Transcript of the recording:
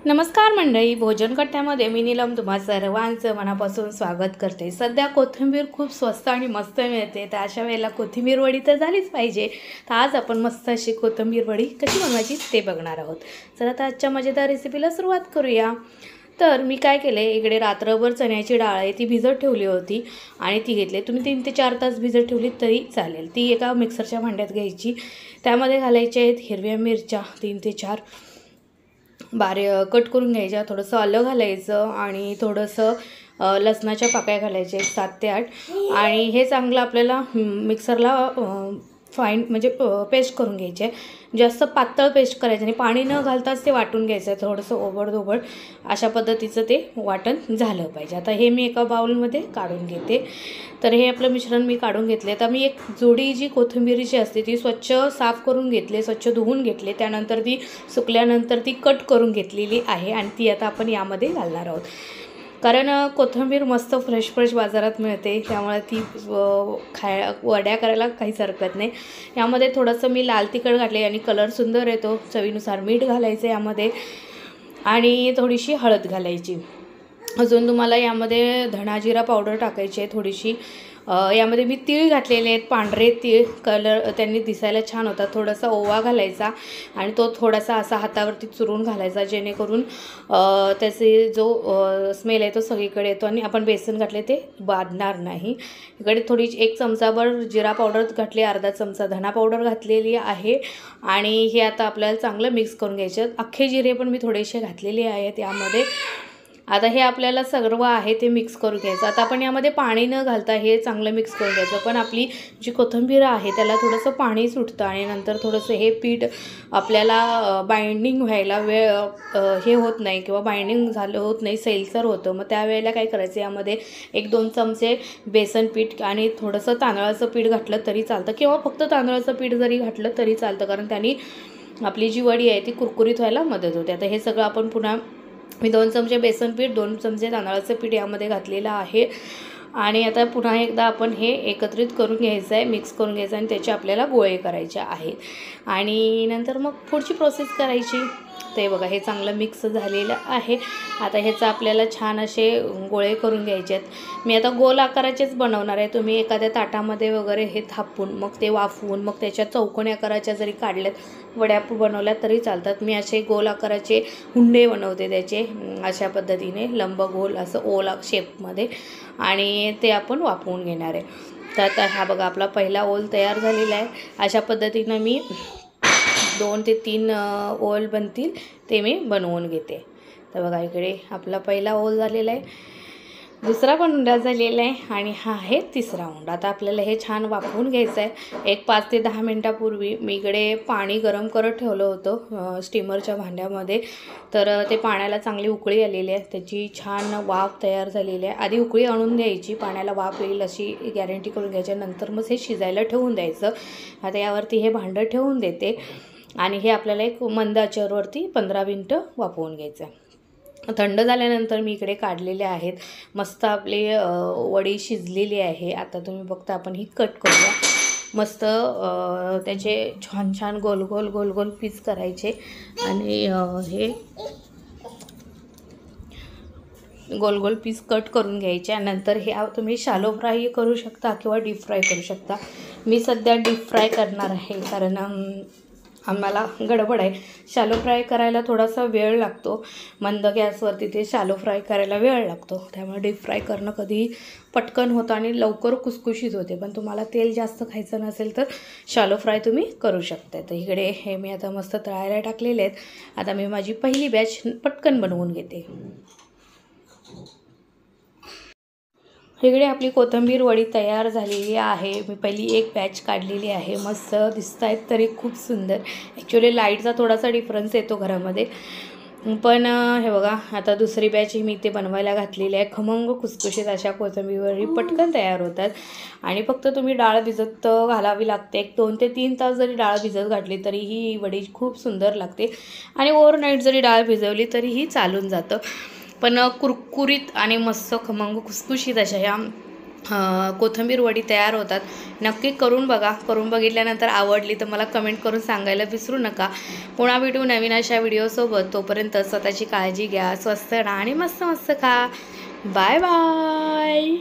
नमस्कार मंडळी, भोजन कट्ट्यामध्ये मी नीलम तुम्हा सर्वांचं मनापासून स्वागत करते। सध्या कोथिंबीर खूप स्वस्त आणि मस्त मिळते, तर अशा वेळेला कोथिंबीर वडी तर झालीच पाहिजे। तर आज आपण मस्त अशी कोथिंबीर वडी कशी बनवायची ते बघणार आहोत। चला तर आजच्या मजेदार रेसिपीला सुरुवात करूया। तर मी काय केले, इकडे रात्रभर चण्याची डाळ आहे ती भिजत ठेवली होती आणि ती घेतली। तुम्ही 3 ते 4 तास भिजत ठेवली तरी चालेल। ती एका मिक्सरच्या भांड्यात घ्यायची, त्यामध्ये घालायचे आहेत हिरव्या मिरच्या 3 ते 4 कट करून घ्यायच्या, थोडंसं आलं घालायचं आणि थोडंसं लसणाच्या पाकळ्या घालायच्या 7 ते 8 आणि हे चांगलं आपल्याला मिक्सरला फाईन म्हणजे पेस्ट करून घ्यायचे। जास्त पातळ पेस्ट करायचं आणि पाणी न घालताच ते वाटून घ्यायचं, थोडंसं ओबडधोबड अशा पद्धतीचं ते वाटण झालं पाहिजे। आता हे मी एका बाउलमध्ये काढून घेते। तर हे आपलं मिश्रण मी काढून घेतले। आता मी एक जोडी जी कोथिंबीरची असते ती स्वच्छ साफ करून घेतले, स्वच्छ धुवून घेतले, त्यानंतर ती सुकल्यानंतर ती कट करून घेतलेली आहे आणि ती आता आपण यामध्ये घालणार आहोत। कारण कोथिंबीर मस्त फ्रेश बाजारात मिळते, त्यामुळे ती वड्या करायला काहीच हरकत नाही। यामध्ये थोडंसं मी लाल तिखट घातले आणि कलर सुंदर येतो, चवीनुसार मीठ घालायचं यामध्ये आणि थोडीशी हळद घालायची। अजून तुम्हाला यामध्ये धना जिरा पावडर टाकायची आहे थोडीशी। यामध्ये मी तीळ घातलेले आहेत, पांढरे तीळ, कलर त्यांनी दिसायला छान होता। थोडासा ओवा घालायचा आणि तो थोडासा असा हातावरती चुरून घालायचा, जेणेकरून त्याचे जो स्मेल आहे तो सगळीकडे येतो आणि आपण बेसन घातले ते बाधणार नाही। इकडे थोडी 1 चमचाभर जिरा पावडर घातली, अर्धा चमचा धना पावडर घातलेली आहे आणि हे आता आपल्याला चांगलं मिक्स करून घ्यायचे। अख्खे जिरे पण मी थोडेसे घातलेले आहेत यामध्ये। आता हे आपल्याला सर्व आहे ते मिक्स करून घ्यायचं। आता आपण यामध्ये पाणी न घालता हे चांगलं मिक्स करून घ्यायचं, पण आपली जी कोथिंबीर आहे त्याला थोडंसं पाणी सुटतं आणि नंतर थोडंसं हे पीठ आपल्याला बाइंडिंग व्हायला हे होत नाही किंवा बाइंडिंग झालं होत नाही, सैलसर होतं। मग त्यावेळेला काय करायचं, यामध्ये 1-2 चमचे बेसन पीठ आणि थोडंसं तांदळाचं पीठ घातलं तरी चालतं किंवा फक्त तांदळाचं पीठ जरी घातलं तरी चालतं, कारण त्यांनी आपली जी वडी आहे ती कुरकुरीत व्हायला मदत होते। आता हे सगळं आपण पुन्हा मी 2 चमचे बेसन पीठ, 2 चमचे तांदळाचं पीठ यामध्ये घातलेलं आहे आणि आता पुन्हा एकदा आपण हे एकत्रित करून घ्यायचं आहे, मिक्स करून घ्यायचं आणि त्याचे आपल्याला गोळे करायचे आहेत आणि नंतर मग पुढची प्रोसेस करायची। ते बघा हे चांगलं मिक्स झालेलं आहे। आता ह्याचं आपल्याला छान असे गोळे करून घ्यायचे आहेत। मी आता गोल आकाराचेच बनवणार आहे। तुम्ही एखाद्या ताटामध्ये वगैरे हे थापून मग ते वाफवून मग त्याच्या चौकोनी आकाराच्या जरी काढल्यात वड्या बनवल्या तरी चालतात। मी असे गोल आकाराचे हुंडे बनवते त्याचे, अशा पद्धतीने लंबगोल असं ओल शेपमध्ये आणि ते आपण वाफवून घेणार आहे। तर आता हा बघा आपला पहिला ओल तयार झालेला आहे। अशा पद्धतीनं मी 2 ते 3 ओल बनतील ते मी बनवून घेते। तर बघा इकडे आपला पहिला ओल झालेला आहे, दुसरा पण उंडा झालेला आहे आणि हा आहे तिसरा उंडा। आता आपल्याला हे छान वाफवून घ्यायचं आहे। एक 5 ते 10 मिनटापूर्वी मी इकडे पाणी गरम करत ठेवलं होतं स्टीमरच्या भांड्यामध्ये, तर ते पाण्याला चांगली उकळी आलेली आहे, त्याची छान वाफ तयार झालेली आहे। आधी उकळी आणून द्यायची, पाण्याला वाफ येईल अशी गॅरंटी करून घ्यायची, नंतर मग हे शिजायला ठेवून द्यायचं। आता यावरती हे भांडं ठेवून देते आणि हे आपल्याला एक मंद आचेवरती 15 मिनटं वाफवून घ्यायचं आहे। थंड झाल्यानंतर मी इकडे काढलेले आहेत, मस्त आपली वडी शिजलेली आहे। आता तुम्ही बघता आपण ही कट करूया, मस्त त्याचे छान गोल गोल पीस करायचे आणि हे गोल पीस कट करून घ्यायचे आणि नंतर हे तुम्ही शॅलो फ्राय करू शकता किंवा डीप फ्राय करू शकता। मी सध्या डीप फ्राय करणार आहे, कारण आम्हाला गडबड आहे। शॅलो फ्राय करायला थोडासा वेळ लागतो, मंद गॅसवरती ते शॅलो फ्राय करायला वेळ लागतो, त्यामुळे डीप फ्राय करणं कधी पटकन होतं आणि लवकर कुसकुशीत होते। पण तुम्हाला तेल जास्त खायचं नसेल तर शॅलो फ्राय तुम्ही करू शकता। तर इकडे हे मी आता मस्त तळायला टाकलेले आहेत। आता मी माझी पहिली बॅच पटकन बनवून घेते। इकडे आपली कोथिंबीर वडी तयार झालेली आहे। मी पहिली एक बॅच काढलेली आहे, मस्त दिसत आहेत तरी खूप सुंदर। ॲक्च्युली लाईटचा थोडासा डिफरन्स येतो घरामध्ये, पण हे बघा आता दुसरी बॅच मी ते बनवायला घातलेली आहे। खमंग खुसखुशीत अशा कोथिंबीर वडी पटकन तयार होतात आणि फक्त तुम्ही डाळ भिजत घालावी लागते। 2 ते 3 तास जरी डाळ भिजत घातली तरी ही वडी खूप सुंदर लागते आणि ओव्हरनाईट जरी डाळ भिजवली तरीही चालून जातं। पण कुरकुरीत आणि मस्त खमंग खुसखुशीत अशा ह्या कोथिंबीर वडी तयार होतात. नक्की करून बघा. करून बघितल्यानंतर आवडली तर मला कमेंट करून सांगायला विसरू नका. पुन्हा भेटू नवीन अशा व्हिडिओसोबत. तोपर्यंत स्वतःची काळजी घ्या, स्वस्त राहा आणि मस्त मस्त खा. Bye bye.